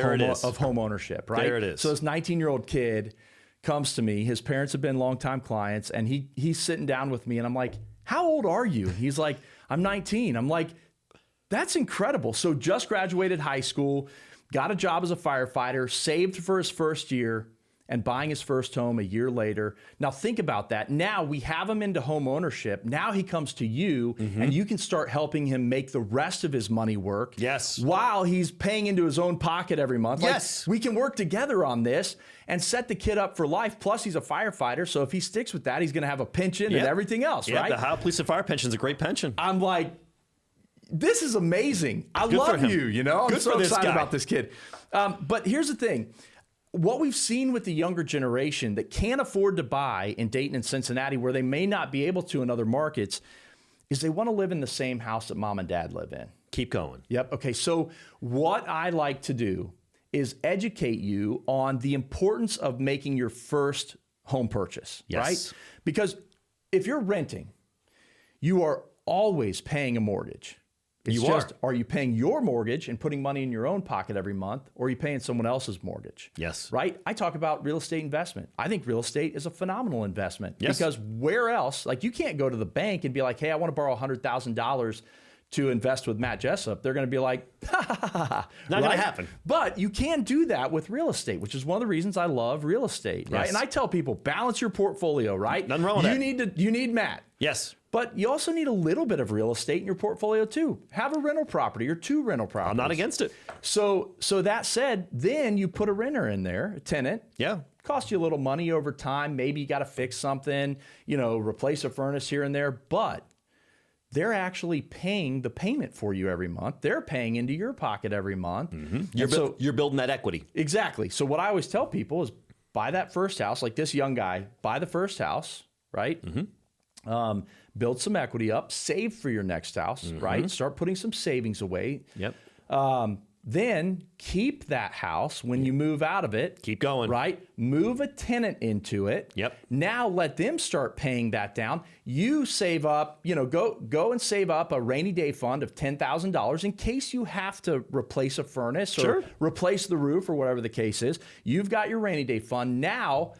Speaker 3: home ownership, right?
Speaker 2: There it is.
Speaker 3: So this 19-year-old kid comes to me. His parents have been longtime clients, and he's sitting down with me, and I'm like, how old are you? He's like, I'm 19. I'm like, that's incredible. So just graduated high school, got a job as a firefighter, saved for his first year, and buying his first home a year later. Now think about that. Now we have him into home ownership. Now he comes to you, and you can start helping him make the rest of his money work.
Speaker 2: Yes.
Speaker 3: While he's paying into his own pocket every month.
Speaker 2: Yes.
Speaker 3: Like, we can work together on this and set the kid up for life. Plus he's a firefighter. So if he sticks with that, he's going to have a pension and everything else, right?
Speaker 2: The Ohio Police and Fire pension is a great pension.
Speaker 3: I'm like, this is amazing. I
Speaker 2: Good
Speaker 3: love
Speaker 2: for him.
Speaker 3: you, I'm
Speaker 2: Good
Speaker 3: so
Speaker 2: for this
Speaker 3: excited
Speaker 2: guy.
Speaker 3: about this kid. But here's the thing. What we've seen with the younger generation that can't afford to buy in Dayton and Cincinnati, where they may not be able to in other markets, is they want to live in the same house that mom and dad live in.
Speaker 2: Keep going.
Speaker 3: Yep. Okay. So what I like to do is educate you on the importance of making your first home purchase,
Speaker 2: Yes.
Speaker 3: right? Because if you're renting, you are always paying a mortgage. It's just, are you paying your mortgage and putting money in your own pocket every month, or are you paying someone else's mortgage?
Speaker 2: Yes.
Speaker 3: Right? I talk about real estate investment. I think real estate is a phenomenal investment.
Speaker 2: Yes.
Speaker 3: Because where else, like, you can't go to the bank and be like, hey, I want to borrow $100,000 to invest with Matt Jessup. They're going to be like,
Speaker 2: Not going to happen.
Speaker 3: But you can do that with real estate, which is one of the reasons I love real estate, right?
Speaker 2: Yes.
Speaker 3: And I tell people, balance your portfolio, right?
Speaker 2: Nothing wrong with that.
Speaker 3: You need Matt.
Speaker 2: Yes.
Speaker 3: But you also need a little bit of real estate in your portfolio too. Have a rental property or 2 rental properties.
Speaker 2: I'm not against it.
Speaker 3: So that said, then you put a renter in there, a tenant.
Speaker 2: Yeah.
Speaker 3: Cost you a little money over time. Maybe you got to fix something, replace a furnace here and there. But they're actually paying the payment for you every month. They're paying into your pocket every month.
Speaker 2: You're building that equity.
Speaker 3: Exactly. So what I always tell people is buy that first house, like this young guy, buy the first house, right? Build some equity up, save for your next house, right? Start putting some savings away.
Speaker 2: Yep.
Speaker 3: Then keep that house when you move out of it.
Speaker 2: Keep going.
Speaker 3: Right? Move a tenant into it.
Speaker 2: Yep.
Speaker 3: Now let them start paying that down. You save up, go and save up a rainy day fund of $10,000 in case you have to replace a furnace or replace the roof or whatever the case is. You've got your rainy day fund. Now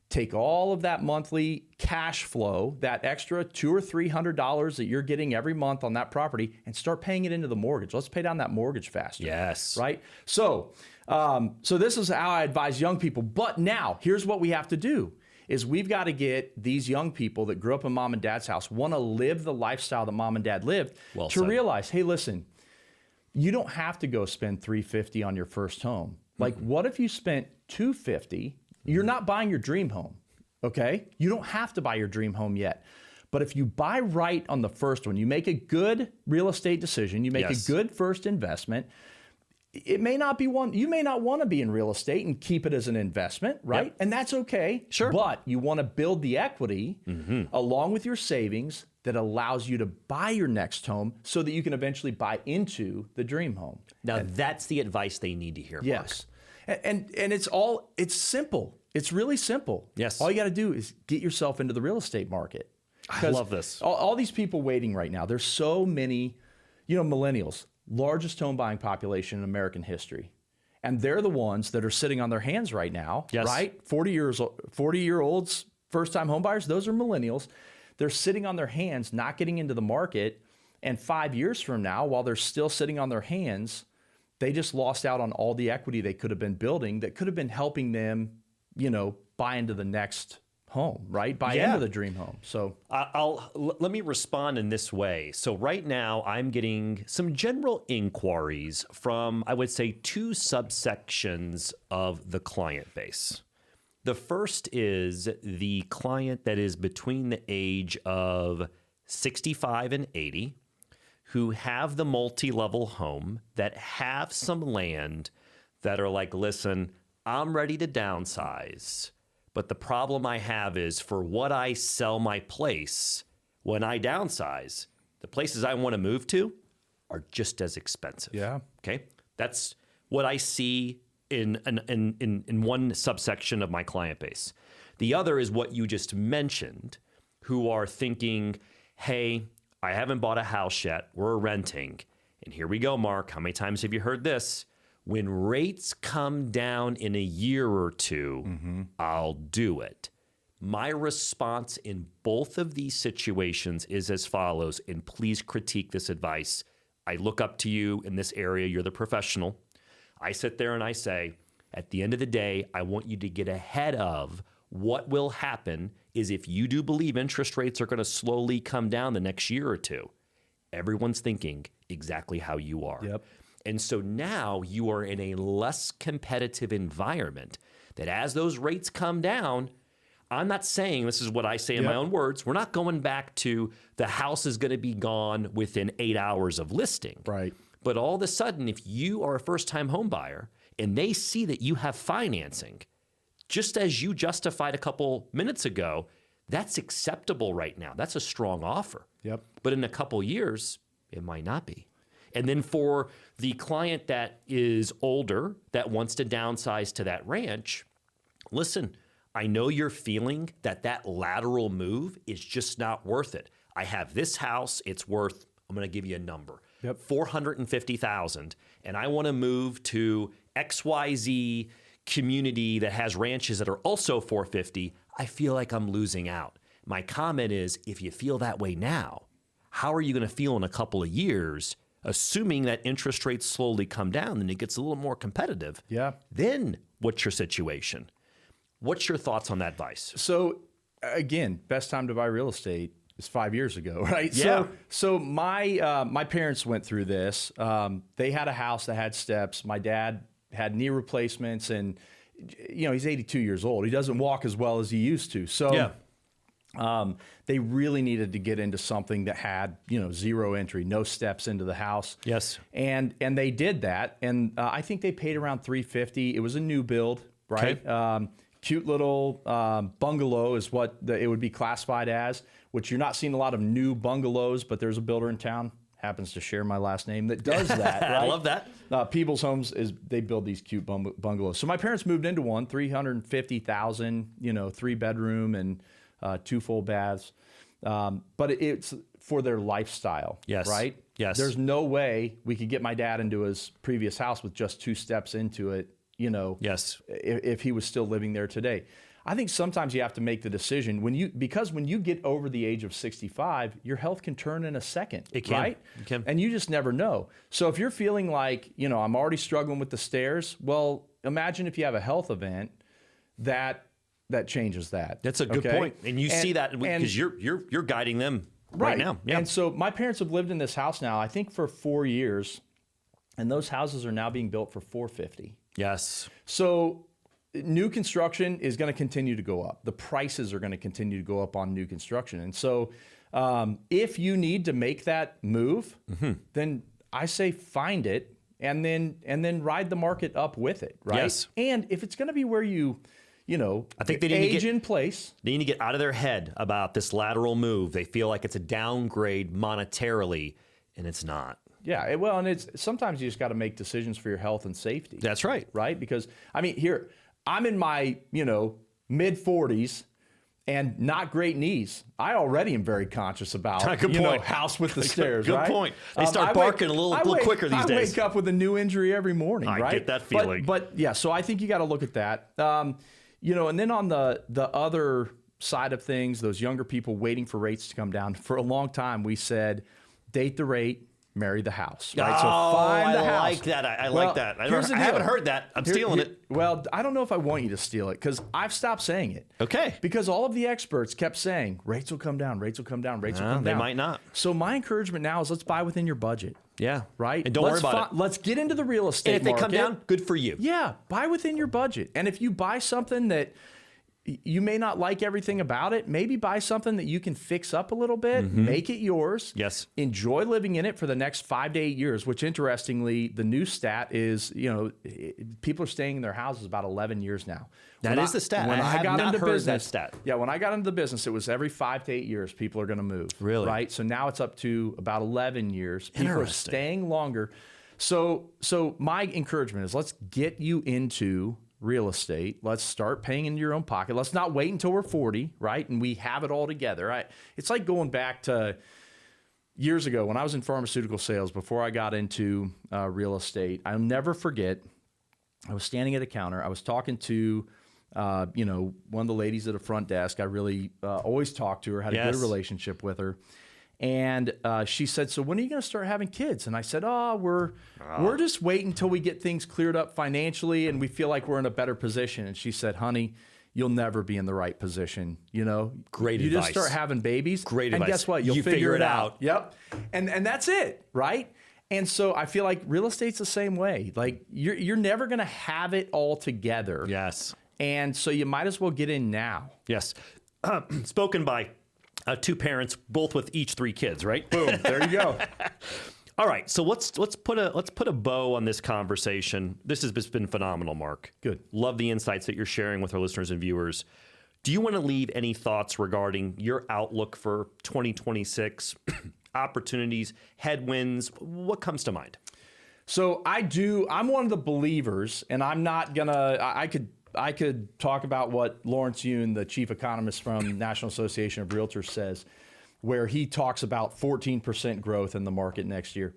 Speaker 3: take all of that monthly cash flow, that extra $200 or $300 that you're getting every month on that property, and start paying it into the mortgage. Let's pay down that mortgage faster.
Speaker 2: Yes.
Speaker 3: Right? So this is how I advise young people. But now, here's what we have to do, is we've got to get these young people that grew up in mom and dad's house, want to live the lifestyle that mom and dad lived, to realize, hey, listen, you don't have to go spend $350 on your first home. Like, what if you spent $250? You're not buying your dream home, okay? You don't have to buy your dream home yet. But if you buy right on the first one, you make a good real estate decision, you make a good first investment, it may not be one, you may not want to be in real estate and keep it as an investment, right? And that's okay.
Speaker 2: Sure.
Speaker 3: But you want to build the equity along with your savings that allows you to buy your next home so that you can eventually buy into the dream home.
Speaker 2: Now, that's the advice they need to hear, Mark.
Speaker 3: Yes. And it's simple. It's really simple.
Speaker 2: Yes.
Speaker 3: All you got to do is get yourself into the real estate market.
Speaker 2: I love this.
Speaker 3: All these people waiting right now, there's so many, millennials, largest home buying population in American history. And they're the ones that are sitting on their hands right now, right? 40-year-olds, first-time home buyers, those are millennials. They're sitting on their hands, not getting into the market. And 5 years from now, while they're still sitting on their hands, they just lost out on all the equity they could have been building that could have been helping them, buy into the next home, right? Buy into the dream home. So
Speaker 2: let me respond in this way. So right now I'm getting some general inquiries from, I would say, 2 subsections of the client base. The first is the client that is between the age of 65 and 80, who have the multi-level home, that have some land, that are like, listen, I'm ready to downsize, but the problem I have is for what I sell my place when I downsize, the places I want to move to are just as expensive.
Speaker 3: Yeah.
Speaker 2: Okay. That's what I see in one subsection of my client base. The other is what you just mentioned, who are thinking, hey, I haven't bought a house yet. We're renting. And here we go, Mark. How many times have you heard this? When rates come down in a year or two, I'll do it. My response in both of these situations is as follows, and please critique this advice. I look up to you in this area. You're the professional. I sit there and I say, at the end of the day, I want you to get ahead of what will happen is if you do believe interest rates are going to slowly come down the next year or two. Everyone's thinking exactly how you are.
Speaker 3: Yep.
Speaker 2: And so now you are in a less competitive environment that as those rates come down, I'm not saying, this is what I say in my own words, we're not going back to the house is going to be gone within 8 hours of listing.
Speaker 3: Right.
Speaker 2: But all of a sudden, if you are a first-time home buyer and they see that you have financing, just as you justified a couple minutes ago, that's acceptable right now. That's a strong offer.
Speaker 3: Yep.
Speaker 2: But in a couple years, it might not be. And then for the client that is older, that wants to downsize to that ranch, listen, I know you're feeling that lateral move is just not worth it. I have this house, it's worth, I'm going to give you a number, $450,000, and I want to move to XYZ community that has ranches that are also $450,000. I feel like I'm losing out. My comment is, if you feel that way now, how are you going to feel in a couple of years, assuming that interest rates slowly come down and it gets a little more competitive?
Speaker 3: Yeah.
Speaker 2: Then what's your situation? What's your thoughts on that advice?
Speaker 3: So again, best time to buy real estate is 5 years ago, right?
Speaker 2: Yeah.
Speaker 3: So my parents went through this. They had a house that had steps. My dad had knee replacements, and he's 82 years old. He doesn't walk as well as he used to. So they really needed to get into something that had, zero entry, no steps into the house.
Speaker 2: Yes.
Speaker 3: And they did that. And I think they paid around $350,000. It was a new build, right?
Speaker 2: Okay.
Speaker 3: Cute little bungalow is what it would be classified as, which you're not seeing a lot of new bungalows, but there's a builder in town, happens to share my last name, that does that. Right?
Speaker 2: I love that.
Speaker 3: People's Homes they build these cute bungalows. So my parents moved into one, $350,000, 3-bedroom and 2 full baths. But it's for their lifestyle.
Speaker 2: Yes.
Speaker 3: Right?
Speaker 2: Yes.
Speaker 3: There's no way we could get my dad into his previous house with just 2 steps into it,
Speaker 2: Yes.
Speaker 3: if he was still living there today. I think sometimes you have to make the decision because when you get over the age of 65, your health can turn in a second.
Speaker 2: It can.
Speaker 3: Right?
Speaker 2: It can.
Speaker 3: And you just never know. So if you're feeling like, I'm already struggling with the stairs, well, imagine if you have a health event that changes that.
Speaker 2: That's a good point. And you see that because you're guiding them right now. Yeah.
Speaker 3: And so my parents have lived in this house now, I think for 4 years, and those houses are now being built for $450,000.
Speaker 2: Yes.
Speaker 3: So new construction is going to continue to go up. The prices are going to continue to go up on new construction. And so if you need to make that move, then I say find it and then ride the market up with it, right?
Speaker 2: Yes.
Speaker 3: And if it's going to be where I think
Speaker 2: they need
Speaker 3: age
Speaker 2: to get
Speaker 3: in place.
Speaker 2: They need to get out of their head about this lateral move. They feel like it's a downgrade monetarily, and it's not.
Speaker 3: Yeah, and it's sometimes you just got to make decisions for your health and safety.
Speaker 2: That's right.
Speaker 3: Right? Because here I'm in my, mid 40s and not great knees. I already am very conscious about, house with the stairs,
Speaker 2: Good
Speaker 3: right?
Speaker 2: point. They start barking a little quicker these days.
Speaker 3: I wake up with a new injury every morning, right?
Speaker 2: I get that feeling.
Speaker 3: But yeah, so I think you got to look at that. And then on the other side of things, those younger people waiting for rates to come down, for a long time we said, date the rate, marry the house, right? So find the house.
Speaker 2: Like that. I like that. I haven't heard that. I'm stealing it.
Speaker 3: Well, I don't know if I want you to steal it because I've stopped saying it.
Speaker 2: Okay.
Speaker 3: Because all of the experts kept saying rates will come down, rates will come down, rates will come down.
Speaker 2: They might not.
Speaker 3: So my encouragement now is let's buy within your budget.
Speaker 2: Yeah.
Speaker 3: Right?
Speaker 2: And don't worry about it.
Speaker 3: Let's get into the real estate
Speaker 2: And if they
Speaker 3: market.
Speaker 2: come down, good for you.
Speaker 3: Yeah. Buy within your budget. And if you buy something that you may not like everything about it, maybe buy something that you can fix up a little bit, make it yours.
Speaker 2: Yes.
Speaker 3: Enjoy living in it for the next 5 to 8 years, which interestingly, the new stat is, people are staying in their houses about 11 years now.
Speaker 2: That is the stat.
Speaker 3: When I got into business,
Speaker 2: that stat.
Speaker 3: Yeah, when I got into the business, it was every 5 to 8 years people are going to move.
Speaker 2: Really?
Speaker 3: Right? So now it's up to about 11 years. People are
Speaker 2: Interesting.
Speaker 3: staying longer. So my encouragement is let's get you into real estate. Let's start paying into your own pocket. Let's not wait until we're 40, right? And we have it all together. It's like going back to years ago when I was in pharmaceutical sales before I got into real estate. I'll never forget, I was standing at a counter. I was talking to, one of the ladies at a front desk. I really always talked to her, had a good relationship with her. And she said, so when are you going to start having kids? And I said, we're just waiting until we get things cleared up financially and we feel like we're in a better position. And she said, honey, you'll never be in the right position.
Speaker 2: Great
Speaker 3: you
Speaker 2: advice.
Speaker 3: Just start having babies.
Speaker 2: Great
Speaker 3: and
Speaker 2: advice.
Speaker 3: Guess what? You'll figure it out. Yep. And that's it, right? And so I feel like real estate's the same way. Like you're never going to have it all together.
Speaker 2: Yes.
Speaker 3: And so you might as well get in now.
Speaker 2: Yes. Spoken by two parents, both with each 3 kids, right?
Speaker 3: Boom. There you go.
Speaker 2: All right. So let's put a bow on this conversation. This has been phenomenal, Mark.
Speaker 3: Good.
Speaker 2: Love the insights that you're sharing with our listeners and viewers. Do you want to leave any thoughts regarding your outlook for 2026, opportunities, headwinds? What comes to mind?
Speaker 3: So I'm one of the believers, and I'm not gonna, I could talk about what Lawrence Yun, the chief economist from National Association of Realtors, says, where he talks about 14% growth in the market next year.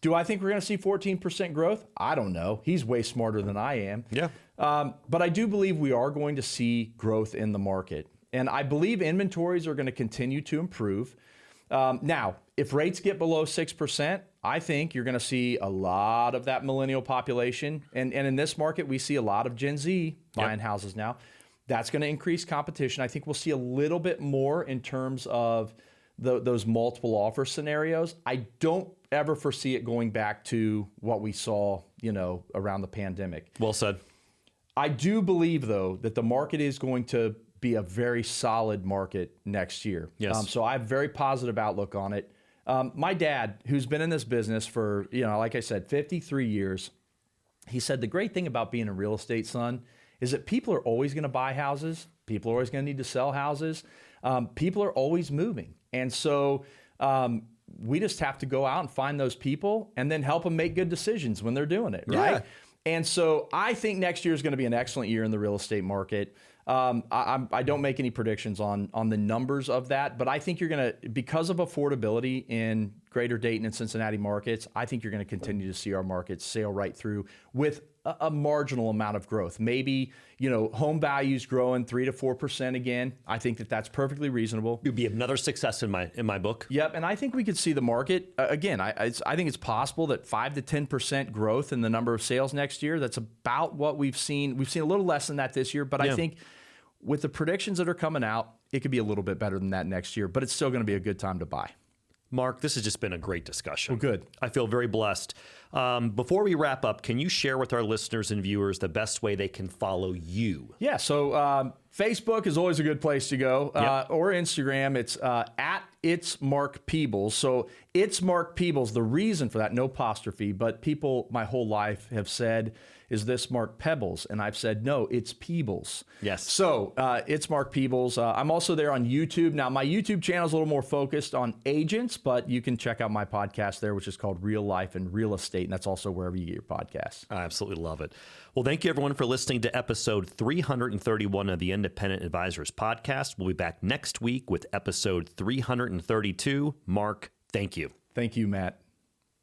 Speaker 3: Do I think we're going to see 14% growth? I don't know. He's way smarter than I am.
Speaker 2: Yeah.
Speaker 3: But I do believe we are going to see growth in the market. And I believe inventories are going to continue to improve. Now, if rates get below 6%, I think you're going to see a lot of that millennial population. And in this market, we see a lot of Gen Z buying houses now. That's going to increase competition. I think we'll see a little bit more in terms of those multiple offer scenarios. I don't ever foresee it going back to what we saw, around the pandemic.
Speaker 2: Well said.
Speaker 3: I do believe, though, that the market is going to be a very solid market next year.
Speaker 2: Yes.
Speaker 3: So I have a very positive outlook on it. My dad, who's been in this business for, like I said, 53 years, he said the great thing about being in real estate, son, is that people are always going to buy houses. People are always going to need to sell houses. People are always moving. And so we just have to go out and find those people and then help them make good decisions when they're doing it, right?
Speaker 2: Yeah.
Speaker 3: And so I think next year is going to be an excellent year in the real estate market. I don't make any predictions on the numbers of that, but I think you're going to, because of affordability in greater Dayton and Cincinnati markets, I think you're going to continue to see our markets sail right through with a marginal amount of growth. Maybe, home values growing 3 to 4% again. I think that's perfectly reasonable.
Speaker 2: It would be another success in my book.
Speaker 3: Yep, and I think we could see the market again. I think it's possible that 5 to 10% growth in the number of sales next year. That's about what we've seen. We've seen a little less than that this year, but I think with the predictions that are coming out, it could be a little bit better than that next year. But it's still going to be a good time to buy.
Speaker 2: Mark, this has just been a great discussion.
Speaker 3: Well, good.
Speaker 2: I feel very blessed. Before we wrap up, can you share with our listeners and viewers the best way they can follow you?
Speaker 3: Yeah, so Facebook is always a good place to go, or Instagram. It's at It's Mark Peebles. So It's Mark Peebles. The reason for that, no apostrophe, but people my whole life have said, is this Mark Pebbles? And I've said, no, it's Peebles.
Speaker 2: Yes.
Speaker 3: So it's Mark Peebles. I'm also there on YouTube. Now, my YouTube channel is a little more focused on agents, but you can check out my podcast there, which is called Real Life and Real Estate. And that's also wherever you get your podcasts.
Speaker 2: I absolutely love it. Well, thank you, everyone, for listening to episode 331 of the Independent Advisors Podcast. We'll be back next week with episode 332. Mark, thank you.
Speaker 3: Thank you, Matt.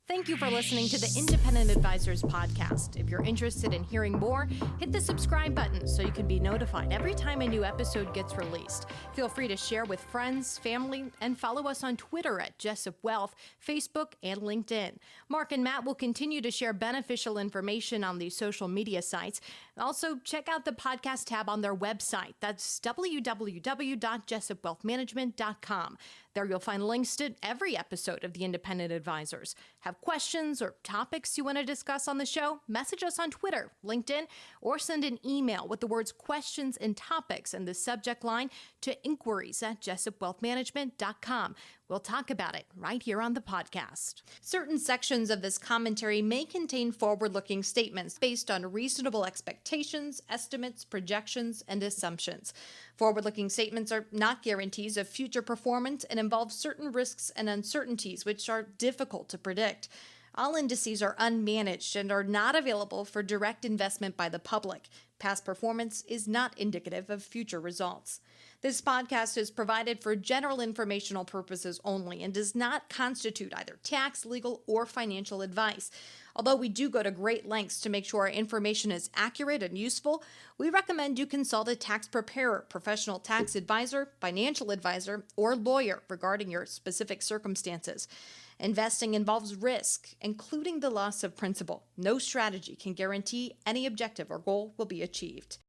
Speaker 1: Thank you for listening to the Independent Advisors Podcast. If you're interested in hearing more, hit the subscribe button so you can be notified every time a new episode gets released. Feel free to share with friends, family, and follow us on Twitter at Jessup Wealth, Facebook, and LinkedIn. Mark and Matt will continue to share beneficial information on these social media sites. Also, check out the podcast tab on their website. That's www.jessupwealthmanagement.com. There you'll find links to every episode of the Independent Advisors. Have questions or topics you want to discuss on the show? Message us on Twitter, LinkedIn, or send an email with the words questions and topics in the subject line to inquiries@jessupwealthmanagement.com. We'll talk about it right here on the podcast. Certain sections of this commentary may contain forward-looking statements based on reasonable expectations, estimates, projections, and assumptions. Forward-looking statements are not guarantees of future performance and involve certain risks and uncertainties which are difficult to predict. All indices are unmanaged and are not available for direct investment by the public. Past performance is not indicative of future results. This podcast is provided for general informational purposes only and does not constitute either tax, legal, or financial advice. Although we do go to great lengths to make sure our information is accurate and useful, we recommend you consult a tax preparer, professional tax advisor, financial advisor, or lawyer regarding your specific circumstances. Investing involves risk, including the loss of principal. No strategy can guarantee any objective or goal will be achieved.